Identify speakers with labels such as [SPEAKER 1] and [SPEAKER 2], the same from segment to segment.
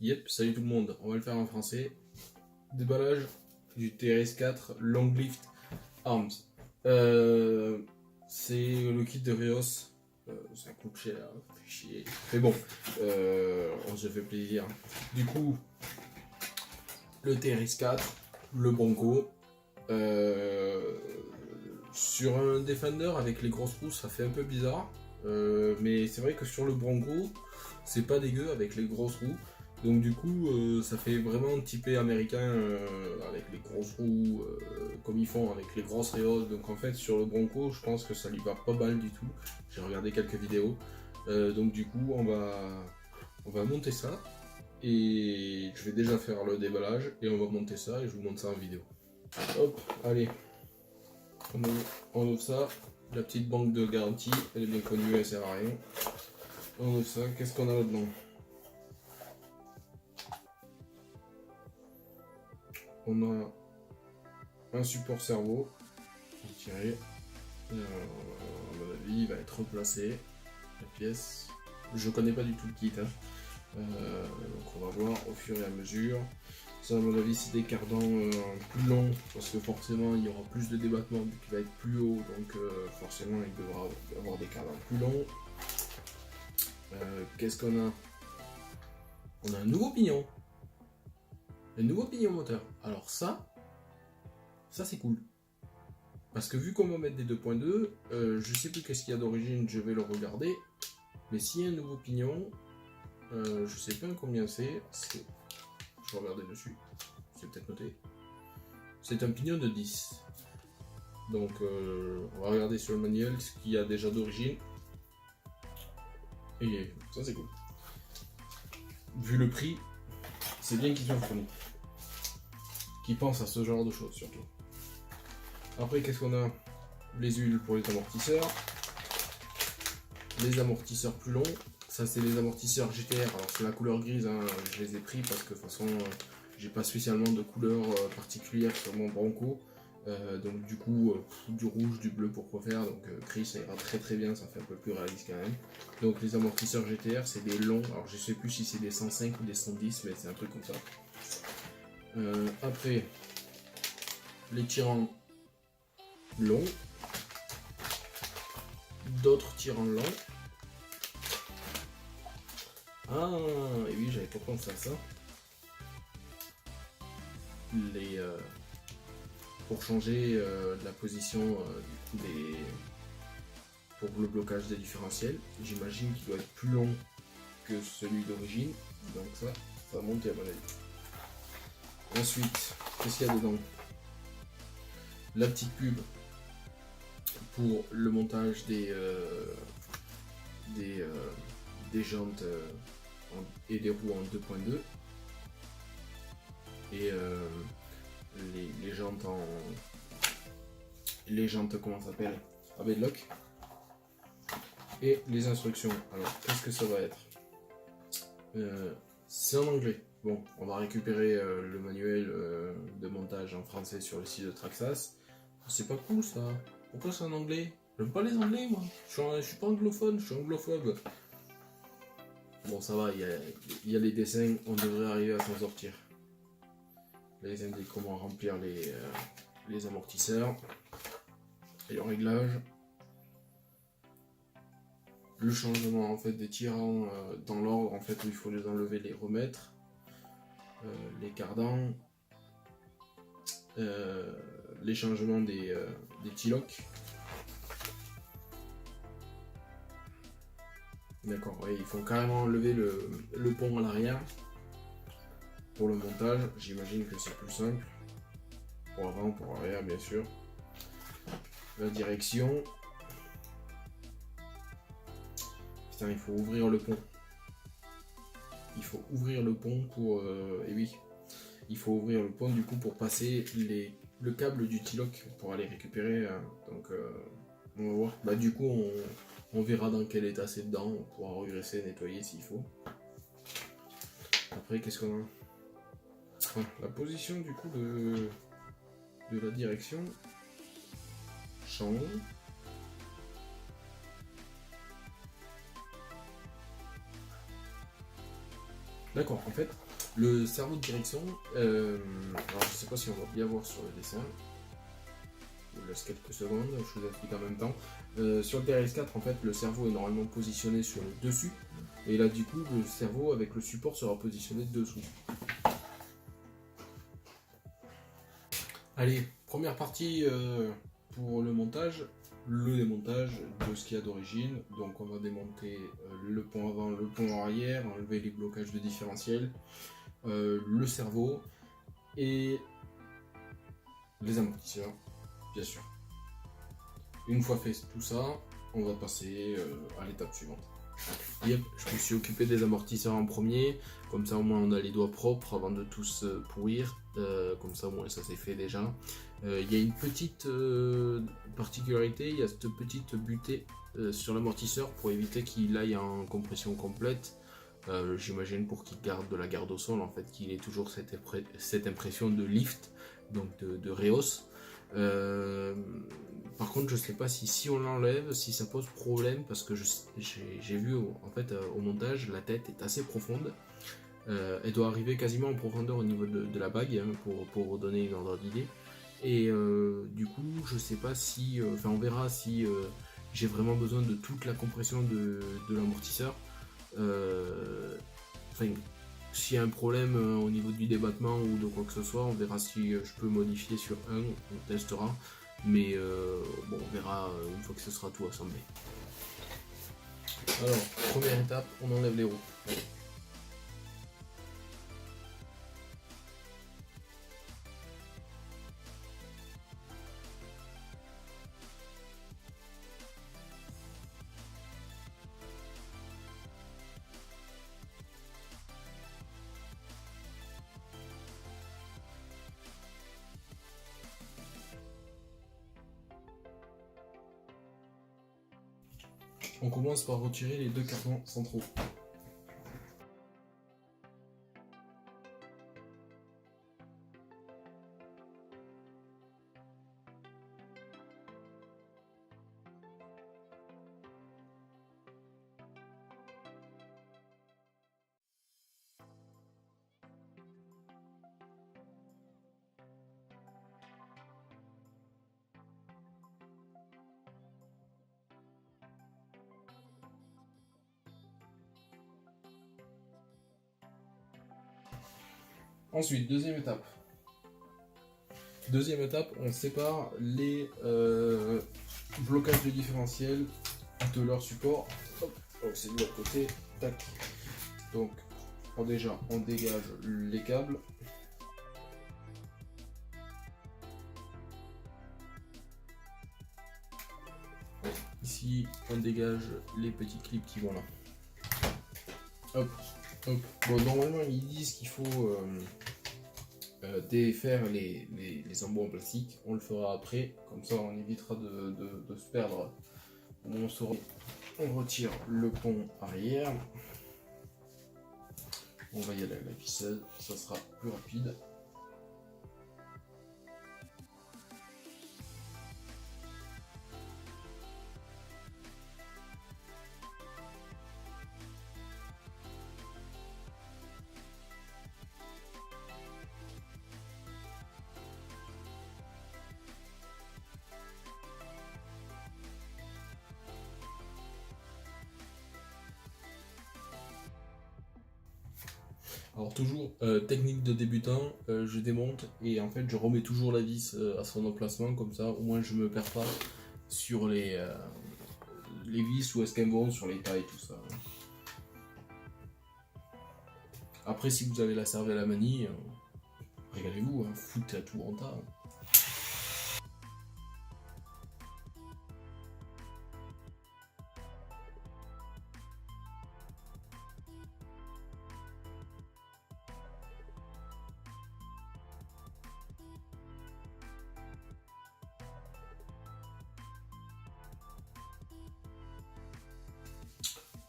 [SPEAKER 1] Yep, salut tout le monde, on va le faire en français. Déballage du TRS-4 Long Lift Arms. C'est le kit de Rios. Ça coûte cher, fait chier. Mais bon, on se fait plaisir. Du coup, le TRS-4, le Bronco. Sur un Defender avec les grosses roues, ça fait un peu bizarre. Mais c'est vrai que sur le Bronco, c'est pas dégueu avec les grosses roues. Donc du coup, ça fait vraiment typé américain avec les grosses roues, comme ils font avec les grosses Rios. Donc en fait, sur le Bronco, je pense que ça lui va pas mal du tout. J'ai regardé quelques vidéos. Donc du coup, on va monter ça. Et je vais déjà faire le déballage et on va monter ça et je vous montre ça en vidéo. Hop, allez. On ouvre ça. La petite banque de garantie, elle est bien connue, elle sert à rien. On ouvre ça. Qu'est-ce qu'on a là-dedans? On a un support cerveau tiré. À mon avis, il va être replacé. La pièce. Je connais pas du tout le kit. Donc on va voir au fur et à mesure. Ça, à mon avis, c'est des cardans plus longs parce que forcément il y aura plus de débattement vu qu'il va être plus haut. Donc forcément, il devra avoir des cardans plus longs. Qu'est-ce qu'on a? On a un nouveau pignon. Un nouveau pignon moteur. Alors ça c'est cool. Parce que vu qu'on va mettre des 2.2, je sais plus qu'est-ce qu'il y a d'origine, je vais le regarder. Mais s'il y a un nouveau pignon, je sais pas combien c'est. Je vais regarder dessus. C'est peut-être noté. C'est un pignon de 10. Donc on va regarder sur le manuel ce qu'il y a déjà d'origine. Et ça c'est cool. Vu le prix, c'est bien qu'ils soient fournis. Qu'ils pensent à ce genre de choses surtout. Après, qu'est-ce qu'on a? Les huiles pour les amortisseurs. Les amortisseurs plus longs. Ça, c'est les amortisseurs GTR. Alors, c'est la couleur grise. Hein. Je les ai pris parce que de toute façon, j'ai pas spécialement de couleur particulière sur mon Bronco. Donc, du coup, du rouge, du bleu, pourquoi faire. Donc, gris, ça ira très très bien. Ça fait un peu plus réaliste quand même. Donc, les amortisseurs GTR, c'est des longs. Alors, je sais plus si c'est des 105 ou des 110, mais c'est un truc comme ça. Après, les tirants longs, d'autres tirants longs. Ah, et oui, j'avais pas pensé à ça. Pour changer la position pour le blocage des différentiels, j'imagine qu'il doit être plus long que celui d'origine. Donc ça va monter à mon avis. Ensuite, qu'est-ce qu'il y a dedans? La petite pub pour le montage des jantes et des roues en 2.2 et les jantes comment ça s'appelle, à bedlock, et les instructions. Alors qu'est-ce que ça va être? C'est en anglais. Bon, on va récupérer le manuel de montage en français sur le site de Traxxas. C'est pas cool ça. Pourquoi c'est en anglais? J'aime pas les anglais moi. Je suis pas anglophone, je suis anglophobe. Bon, ça va, il y a les dessins, on devrait arriver à s'en sortir. Les indices, comment remplir les amortisseurs et le réglage. Le changement en fait des tirants dans l'ordre en fait où il faut les enlever, les remettre. Les cardans. Les changements des T-locks. D'accord, ouais, il faut carrément enlever le pont à l'arrière pour le montage. J'imagine que c'est plus simple. Pour avant, pour arrière, bien sûr. La direction. Putain, il faut ouvrir le pont. Il faut ouvrir le pont pour... et oui, il faut ouvrir le pont du coup pour passer le câble du T-lock pour aller récupérer. Donc, on va voir. Bah, du coup, on verra dans quel état c'est dedans. On pourra regresser, nettoyer s'il faut. Après, qu'est-ce qu'on a? La position du coup de la direction change. D'accord, en fait, le cerveau de direction, alors je sais pas si on va bien voir sur le dessin, je vous laisse quelques secondes, je vous explique en même temps. Sur le TRS4, en fait, le cerveau est normalement positionné sur le dessus, et là, du coup, le cerveau avec le support sera positionné dessous. Allez, première partie pour le montage, le démontage de ce qu'il y a d'origine. Donc on va démonter le pont avant, le pont arrière, enlever les blocages de différentiel, le cerveau et les amortisseurs, bien sûr. Une fois fait tout ça, on va passer à l'étape suivante. Yep, je me suis occupé des amortisseurs en premier, comme ça au moins on a les doigts propres avant de tous pourrir, comme ça au moins ça c'est fait déjà. Il y a une petite particularité, il y a cette petite butée sur l'amortisseur pour éviter qu'il aille en compression complète. J'imagine pour qu'il garde de la garde au sol, en fait, qu'il ait toujours cette impression de lift, donc de rehausse. Par contre, je sais pas si on l'enlève, si ça pose problème, parce que j'ai vu en fait au montage, la tête est assez profonde. Elle doit arriver quasiment en profondeur au niveau de la bague, hein, pour donner une ordre d'idée. Et du coup, je sais pas si, enfin, on verra si j'ai vraiment besoin de toute la compression de l'amortisseur. Enfin, s'il y a un problème au niveau du débattement ou de quoi que ce soit, on verra si je peux modifier sur un, on testera. Mais bon, on verra une fois que ce sera tout assemblé. Alors, première étape, on enlève les roues. On commence par retirer les deux cartons centraux. Ensuite, deuxième étape. Deuxième étape, on sépare les blocages de différentiel de leur support. Hop, donc c'est de l'autre côté. Tac. Donc, déjà, on dégage les câbles. Ici, on dégage les petits clips qui vont là. Hop, hop. Bon, normalement, ils disent qu'il faut défaire les embouts en plastique. On le fera après, comme ça on évitera de se perdre. On retire le pont arrière. On va y aller avec la ficelle, ça sera plus rapide. Alors toujours, technique de débutant, je démonte et en fait je remets toujours la vis à son emplacement, comme ça au moins je me perds pas sur les vis, où est-ce qu'elles vont, sur les tailles et tout ça. Après si vous avez la cervelle à manie, régalez-vous, hein, foutez à tout en tas.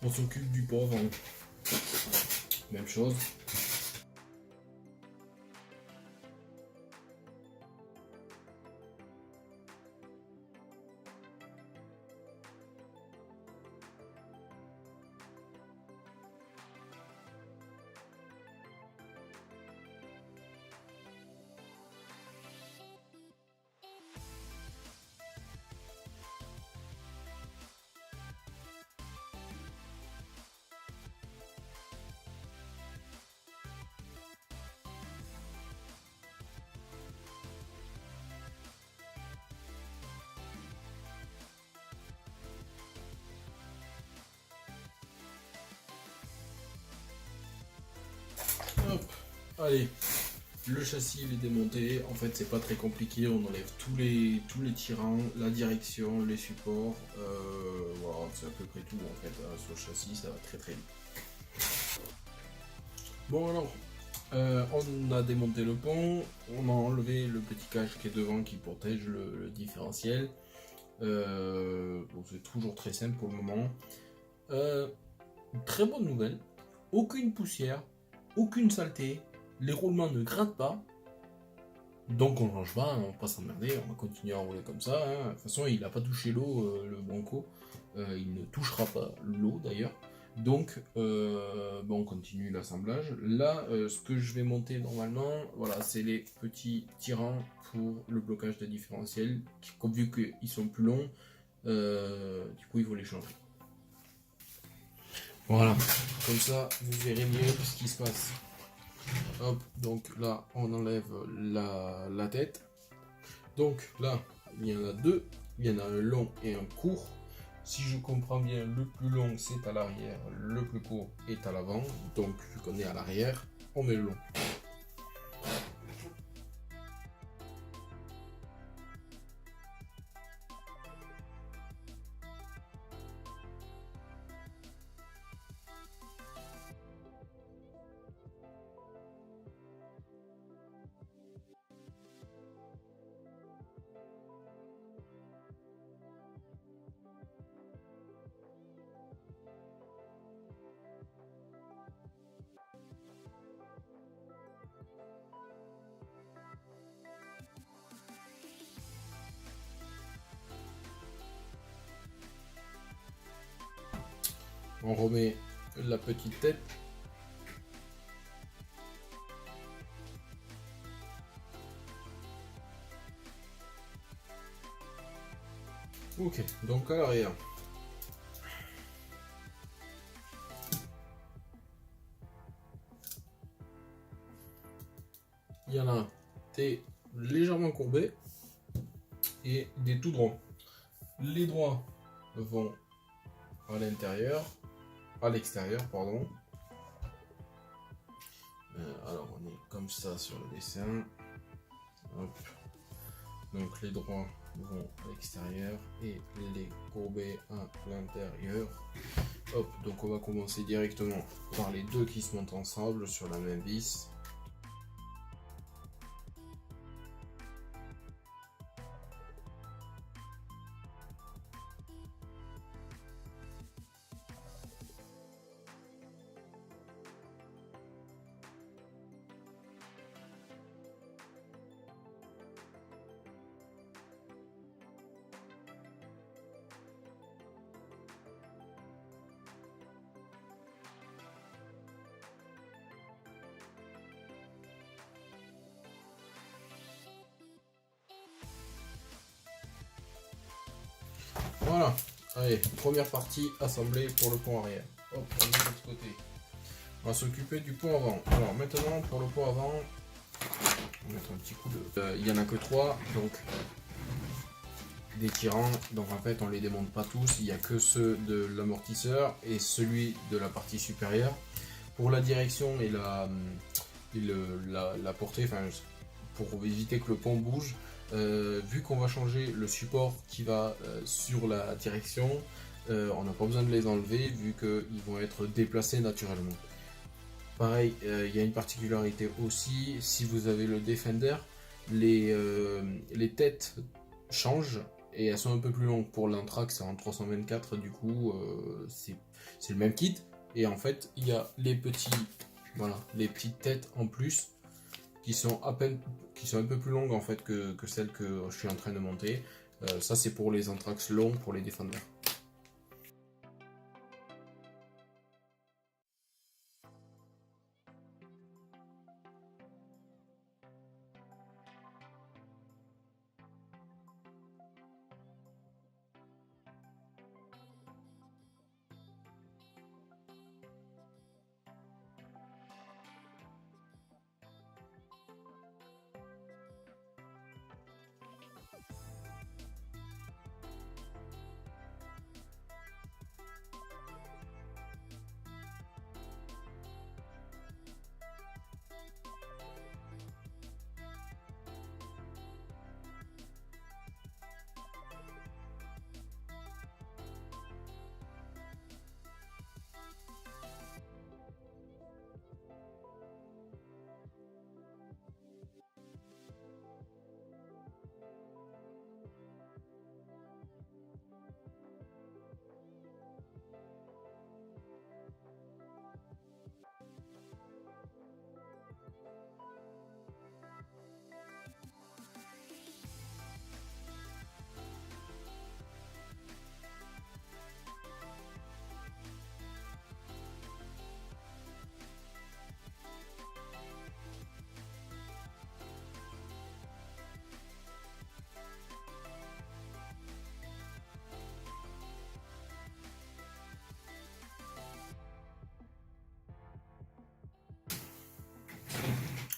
[SPEAKER 1] On s'occupe du pont avant. Même chose. Allez, le châssis il est démonté. En fait, c'est pas très compliqué. On enlève tous les tirants, la direction, les supports. Voilà, c'est à peu près tout en fait. Sur le châssis, ça va très très vite. Bon alors, on a démonté le pont. On a enlevé le petit cache qui est devant qui protège le différentiel. Bon, c'est toujours très simple pour le moment. Très bonne nouvelle. Aucune poussière, aucune saleté. Les roulements ne grattent pas, donc on ne change pas, on va pas s'emmerder, on va continuer à rouler comme ça. Hein. De toute façon, il n'a pas touché l'eau, le Bronco, il ne touchera pas l'eau d'ailleurs. Donc, bon, on continue l'assemblage. Là, ce que je vais monter normalement, voilà, c'est les petits tirants pour le blocage des différentiels. Vu qu'ils sont plus longs, du coup, il faut les changer. Voilà, comme ça, vous verrez mieux ce qui se passe. Hop, donc là on enlève la tête. Donc là, il y en a deux. Il y en a un long et un court. Si je comprends bien, le plus long c'est à l'arrière, le plus court est à l'avant. Donc vu qu'on est à l'arrière, on met le long. On remet la petite tête. Ok, donc à l'arrière. Il y en a des légèrement courbés et des tout droits. Les droits vont à l'intérieur, à l'extérieur, pardon. Alors on est comme ça sur le dessin. Hop. Donc les droits vont à l'extérieur et les courbés à l'intérieur. Hop, donc on va commencer directement par les deux qui se montent ensemble sur la même vis. Voilà, allez, première partie assemblée pour le pont arrière. Hop, on met de l'autre côté. On va s'occuper du pont avant. Alors maintenant, pour le pont avant, on va mettre un petit coup de... il n'y en a que 3, donc des tirants. Donc en fait, on les démonte pas tous, il n'y a que ceux de l'amortisseur et celui de la partie supérieure. Pour la direction et la portée, enfin, pour éviter que le pont bouge, vu qu'on va changer le support qui va sur la direction, on n'a pas besoin de les enlever vu qu'ils vont être déplacés naturellement. Pareil, il y a une particularité aussi, si vous avez le Defender, les têtes changent et elles sont un peu plus longues. Pour l'Antrax, c'est en 324, du coup, c'est le même kit. Et en fait, il y a les les petites têtes en plus qui sont un peu plus longues en fait que celles que je suis en train de monter. Ça, c'est pour les Antrax longs, pour les Defenders.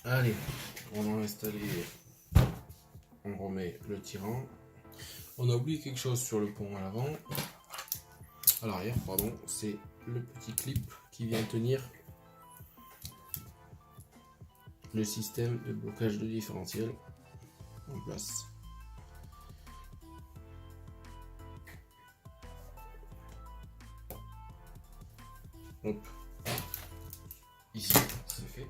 [SPEAKER 1] Allez, on va installer, on remet le tirant. On a oublié quelque chose sur le pont à l'avant, à l'arrière, pardon, c'est le petit clip qui vient tenir le système de blocage de différentiel en place. Hop, ici c'est fait.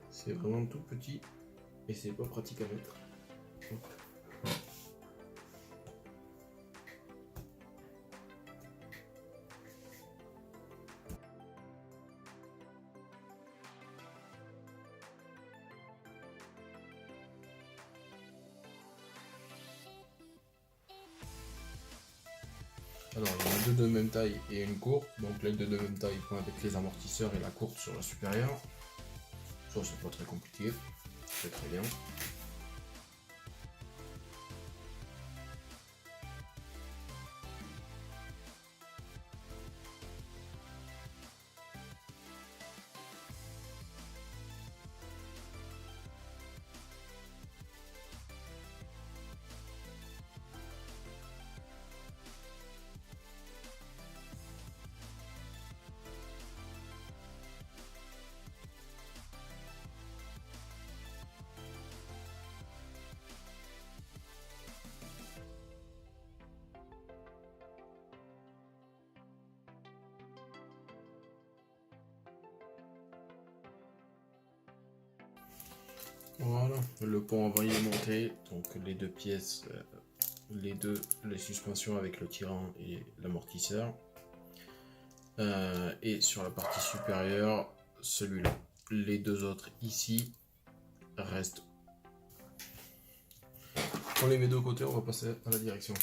[SPEAKER 1] C'est vraiment tout petit et c'est pas pratique à mettre. Hop. Alors il y en a deux de même taille et une courte, donc les deux de même taille vont avec les amortisseurs et la courte sur la supérieure. Ça c'est pas très compliqué, c'est très bien. Voilà, le pont avant il est monté, donc les deux pièces, les suspensions avec le tirant et l'amortisseur. Et sur la partie supérieure, celui-là. Les deux autres ici restent. On les met de côté, on va passer à la direction.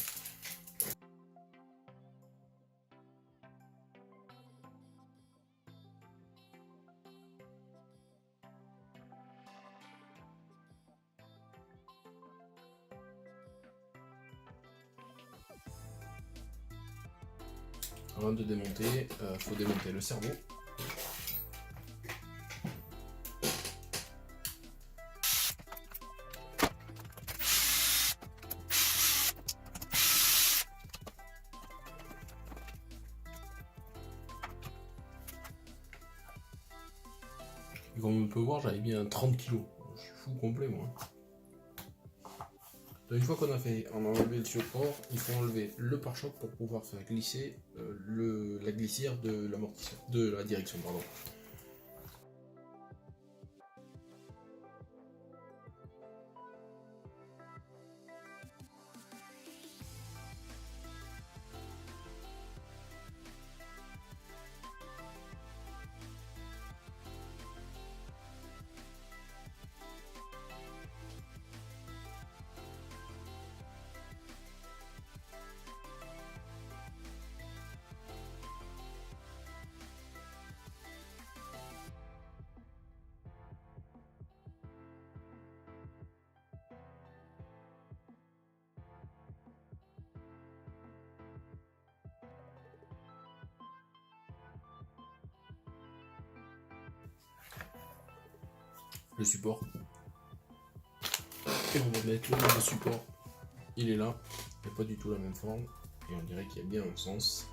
[SPEAKER 1] Avant de démonter, faut démonter le cerveau. Et comme on peut voir, j'avais bien 30 kg. Je suis fou complet moi. Donc, une fois qu'on a enlevé le support, il faut enlever le pare-choc pour pouvoir faire glisser la glissière de l'amortisseur, de la direction, pardon. Le support. Et on va mettre le nouveau support. Il est là, il n'a pas du tout la même forme. Et on dirait qu'il y a bien un sens.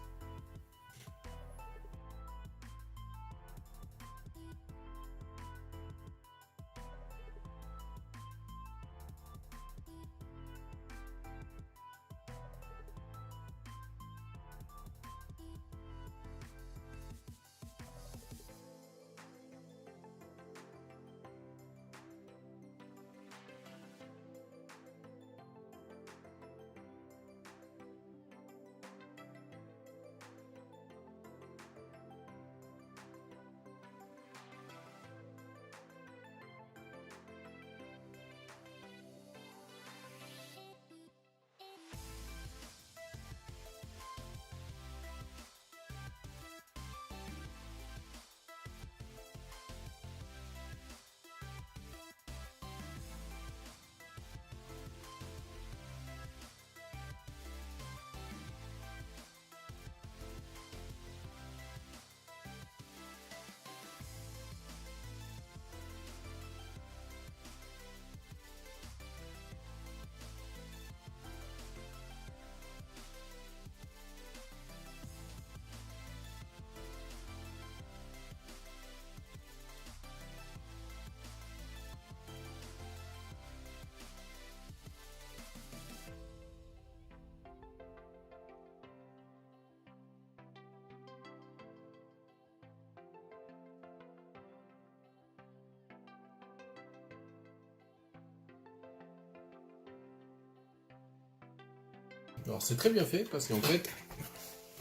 [SPEAKER 1] Alors c'est très bien fait parce qu'en fait,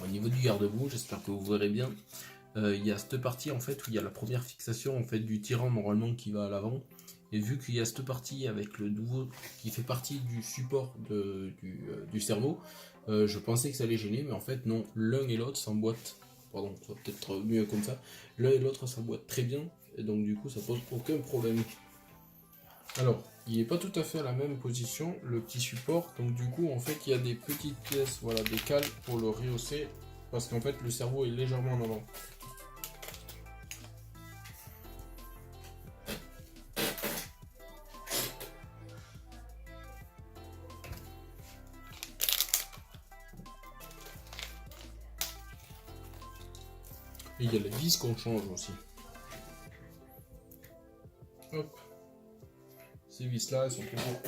[SPEAKER 1] au niveau du garde-boue, j'espère que vous verrez bien, il y a cette partie en fait où il y a la première fixation en fait du tirant normalement qui va à l'avant. Et vu qu'il y a cette partie avec le nouveau qui fait partie du support du cerveau, je pensais que ça allait gêner, mais en fait non, l'un et l'autre s'emboîtent. Pardon, ça va peut-être mieux comme ça. L'un et l'autre s'emboîtent très bien, et donc du coup ça pose aucun problème. Alors, il n'est pas tout à fait à la même position, le petit support, donc du coup en fait il y a des petites pièces, voilà, des cales pour le rehausser, parce qu'en fait le cerveau est légèrement en avant. Et il y a la vis qu'on change aussi. Hop. Ces vis là, elles sont toujours.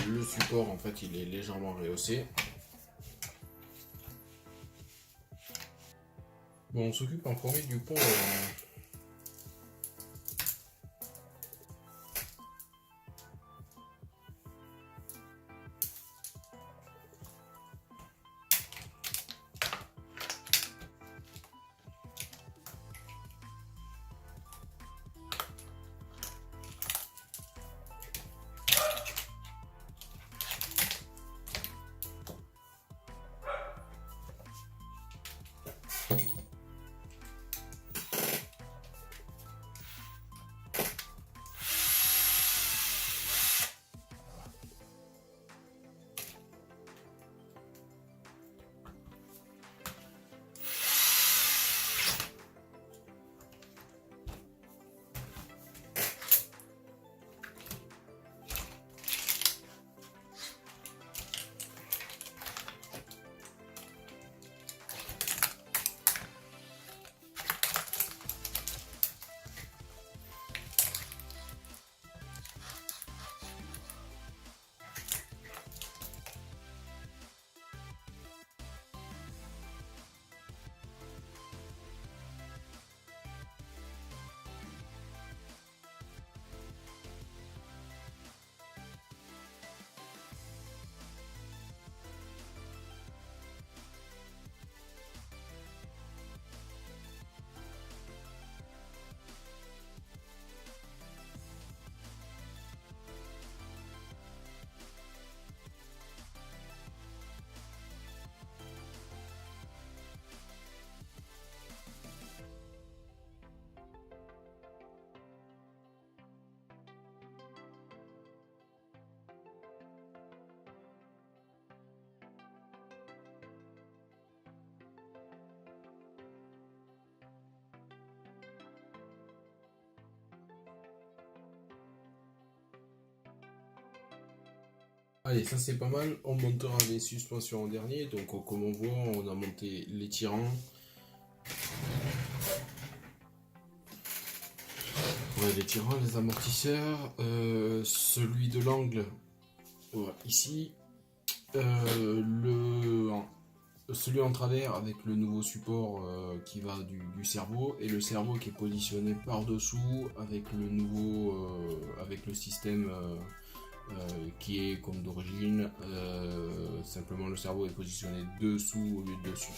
[SPEAKER 1] Le support en fait il est légèrement rehaussé. Bon, on s'occupe en premier du pont. Allez, ça c'est pas mal. On montera les suspensions en dernier. Donc comme on voit, on a monté les tirants. Ouais, les tirants, les amortisseurs. Celui de l'angle, ouais, ici. Celui en travers avec le nouveau support qui va du cerveau. Et le cerveau qui est positionné par-dessous avec le nouveau... avec le système... qui est comme d'origine, simplement le cerveau est positionné dessous au lieu de dessus.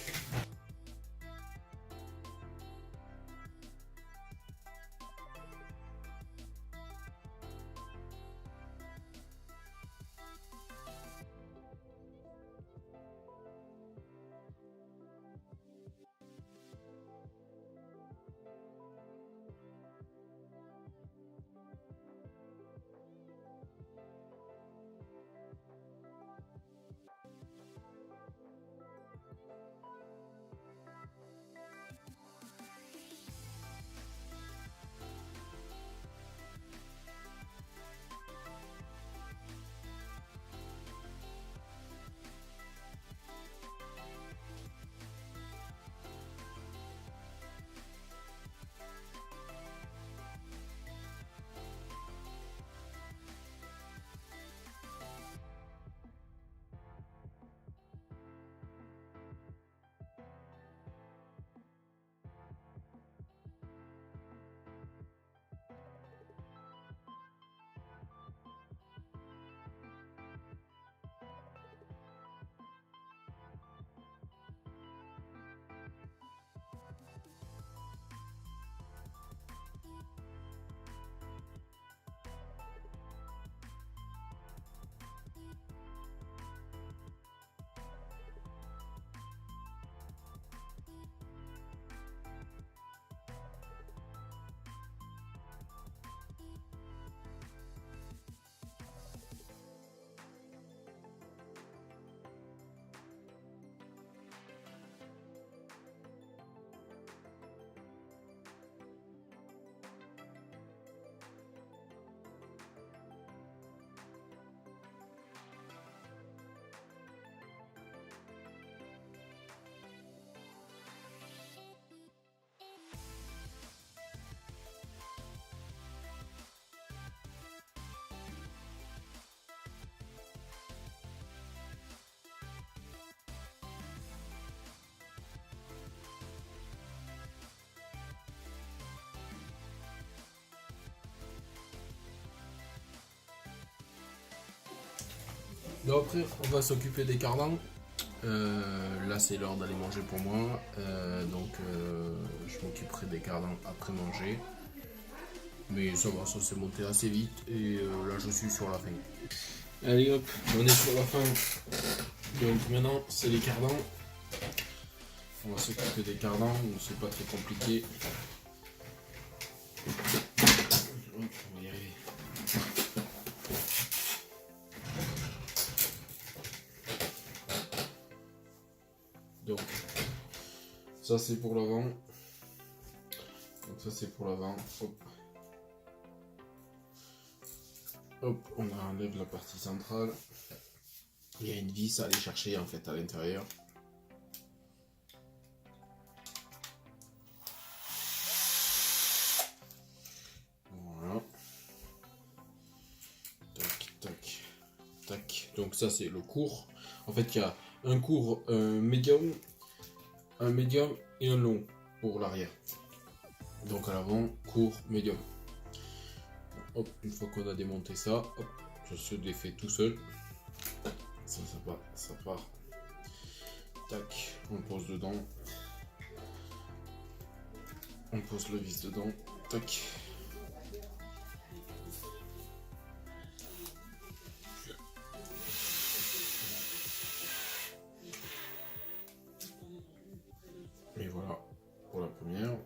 [SPEAKER 1] Donc après, on va s'occuper des cardans. Là, c'est l'heure d'aller manger pour moi. Donc, je m'occuperai des cardans après manger. Mais ça va, ça s'est monté assez vite. Et là, je suis sur la fin. Allez hop, on est sur la fin. Donc maintenant, c'est les cardans. On va s'occuper des cardans, c'est pas très compliqué. Hop, on va y arriver. Donc, ça c'est pour l'avant. Donc ça c'est pour l'avant. Hop. Hop, on enlève la partie centrale. Il y a une vis à aller chercher en fait à l'intérieur. Voilà. Tac, tac, tac. Donc ça c'est le court. En fait il y a un court, un médium et un long pour l'arrière. Donc à l'avant, court, médium. Hop, une fois qu'on a démonté ça, hop, ça se défait tout seul. Ça part. Tac, on pose dedans. On pose le vis dedans. Tac. Et voilà pour la première.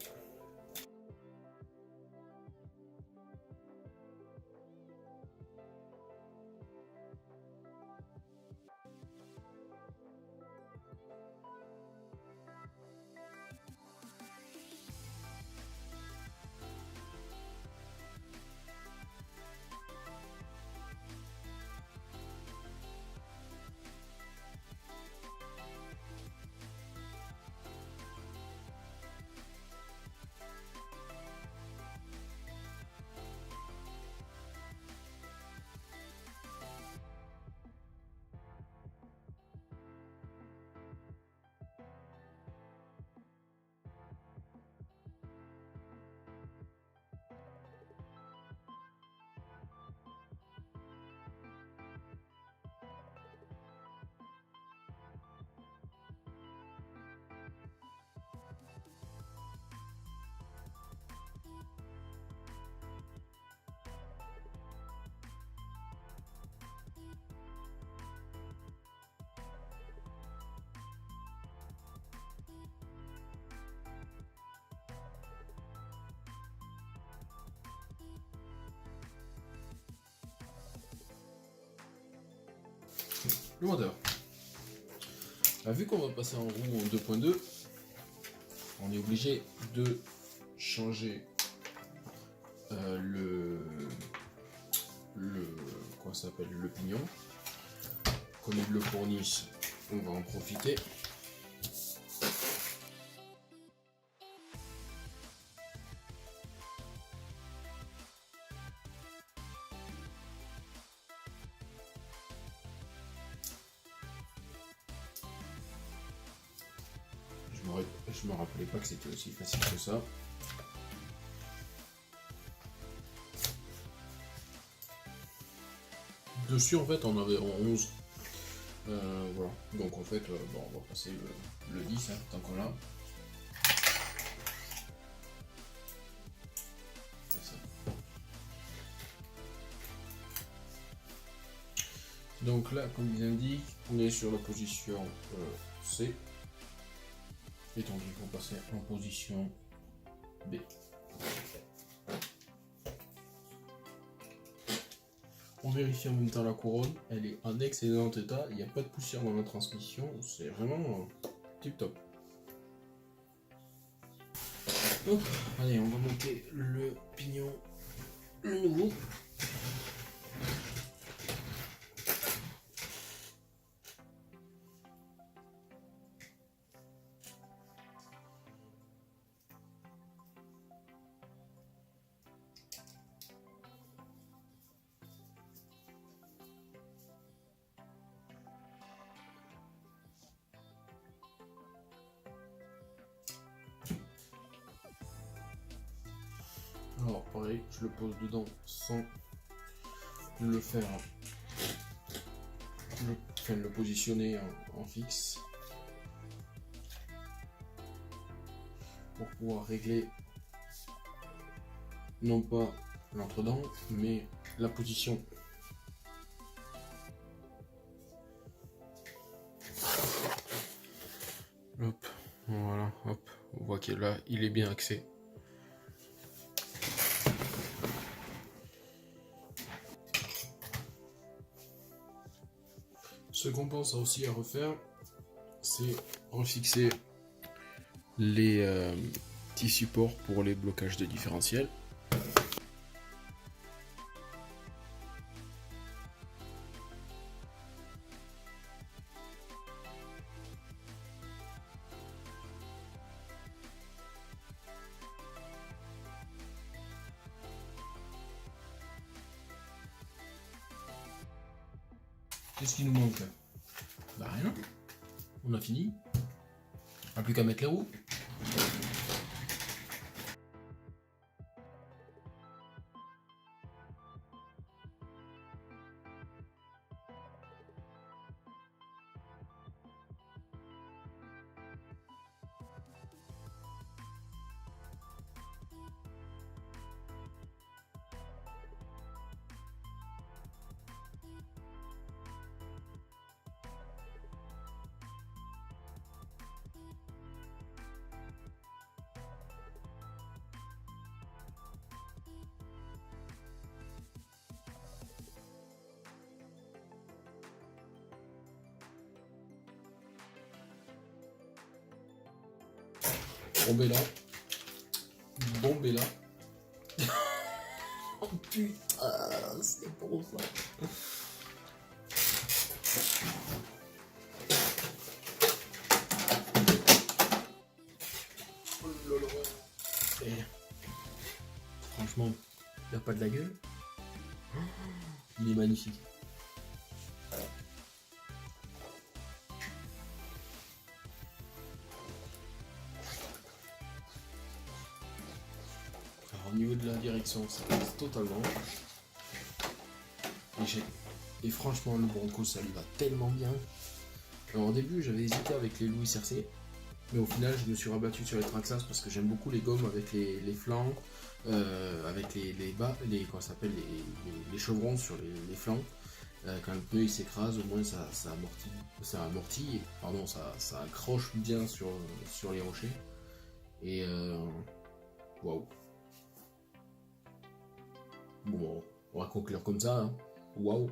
[SPEAKER 1] Le moteur. Vu qu'on va passer en roue en 2.2, on est obligé de changer quoi ça s'appelle, le pignon. Comme ils le fournissent, on va en profiter. Je me rappelais pas que c'était aussi facile que ça. Dessus en fait on avait en 11. Voilà. Donc en fait bon, on va passer le 10 hein, tant qu'on l'a. Donc là, comme il indique, on est sur la position C. Et donc il faut passer en position B. On vérifie en même temps la couronne, elle est en excellent état, il n'y a pas de poussière dans la transmission, c'est vraiment tip top. Hop, allez, on va monter le pignon, le nouveau. Alors pareil, je le pose dedans sans le faire le positionner en fixe pour pouvoir régler non pas l'entredent mais la position. Hop, voilà, hop, on voit qu'il est là, il est bien axé. Ce qu'on pense aussi à refaire, c'est refixer les petits supports pour les blocages de différentiel. Qu'est-ce qui nous manque là? Bah rien, on a fini. On n'a plus qu'à mettre les roues. Bombé là. Bombé là. Oh putain, c'est pour ça. Oh là là. Et franchement, il n'a pas de la gueule. Il est magnifique. Au niveau de la direction, ça passe totalement. Et franchement, le Bronco, ça lui va tellement bien. Alors, au début, j'avais hésité avec les Louis RC, mais au final, je me suis rabattu sur les Traxxas parce que j'aime beaucoup les gommes avec les flancs, avec les bas, comment ça s'appelle, les chevrons sur les flancs. Quand le pneu il s'écrase, au moins ça amortit, pardon, ça accroche bien sur les rochers. Et waouh. Bon, on va conclure comme ça. Hein. Waouh.